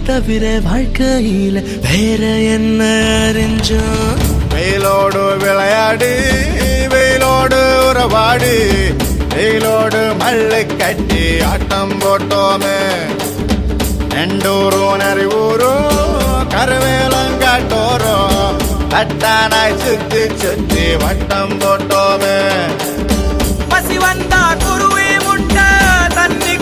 தவிர வாழ்க்கையில வேற என்ன அறிஞ்சோம். வெயிலோடு விளையாடு, வெயிலோடு உறவாடு, வெயிலோடு மல்லு கட்டி ஆட்டம் போட்டோமே. நெண்டூரும் நரிவூரும் கருவேலங்காட்டோரும் கட்டானாய் சுத்தி சுத்தி வட்டம் போட்டோமே. பசி வந்தா குருவி முட்டை தண்ணி